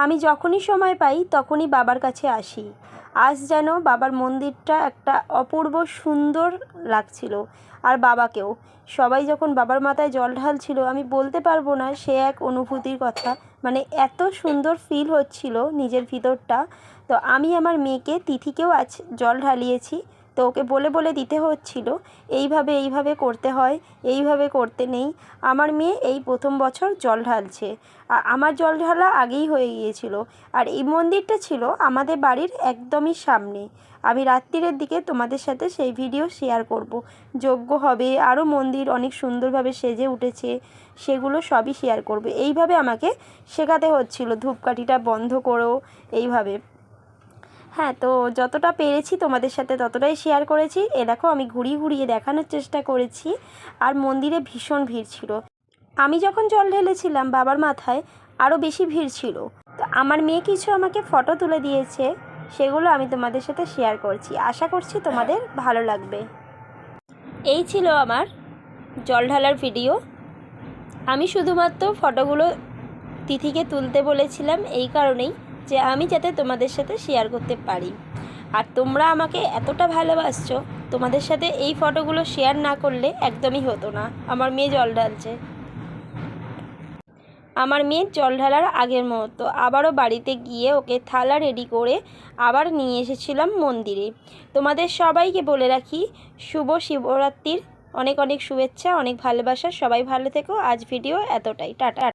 আমি যখনই সময় পাই তখনই বাবার কাছে আসি। আজ যেন বাবার মন্দিরটা একটা অপূর্ব সুন্দর লাগছিল, আর বাবাকেও। সবাই যখন বাবার মাথায় জল ঢালছিল, আমি বলতে পারবো না সে এক অনুভূতির কথা। মানে এত সুন্দর ফিল হচ্ছিল নিজের ভিতরটা। তো আমি আমার মেয়েকে, তিথিকেও আজ জল ঢালিয়েছি। তো ওকে বলে বলে দিতে হচ্ছিল এইভাবে এইভাবে করতে হয়, এইভাবে করতে নেই। আমার মেয়ে এই প্রথম বছর জল ঢালছে, আর আমার জল ঢালা আগেই হয়ে গিয়েছিল। আর এই মন্দিরটা ছিল আমাদের বাড়ির একদমই সামনে। আমি রাত্রিরের দিকে তোমাদের সাথে সেই ভিডিও শেয়ার করব। যজ্ঞ হবে, আরও মন্দির অনেক সুন্দরভাবে সেজে উঠেছে, সেগুলো সবই শেয়ার করব। এইভাবে আমাকে শেখাতে হচ্ছিল, ধূপকাঠিটা বন্ধ করো, এইভাবে। হ্যাঁ, তো যতটা পেরেছি তোমাদের সাথে ততটাই শেয়ার করেছি। এ দেখো, আমি ঘুরিয়ে ঘুরিয়ে দেখানোর চেষ্টা করেছি। আর মন্দিরে ভীষণ ভিড় ছিল। আমি যখন জল ঢেলেছিলাম বাবার মাথায়, আরও বেশি ভিড় ছিল। তো আমার মেয়ে কিছু আমাকে ফটো তুলে দিয়েছে, সেগুলো আমি তোমাদের সাথে শেয়ার করছি। আশা করছি তোমাদের ভালো লাগবে। এই ছিল আমার জল ঢালার ভিডিও। আমি শুধুমাত্র ফটোগুলো তিথিকে তুলতে বলেছিলাম এই কারণেই যে আমি যাতে তোমাদের সাথে শেয়ার করতে পারি। আর তোমরা আমাকে এতটা ভালোবাসছো, তোমাদের সাথে এই ফটোগুলো শেয়ার না করলে একদমই হতো না। আমার মেয়ে জল ঢালছে। আমার মেয়ের জল ঢালার আগের মুহূর্ত, আবারও বাড়িতে গিয়ে ওকে থালা রেডি করে আবার নিয়ে এসেছিলাম মন্দিরে। তোমাদের সবাইকে বলে রাখি, শুভ শিবরাত্রির অনেক অনেক শুভেচ্ছা, অনেক ভালোবাসা। সবাই ভালো থেকো। আজ ভিডিও এতটাই, টাটা।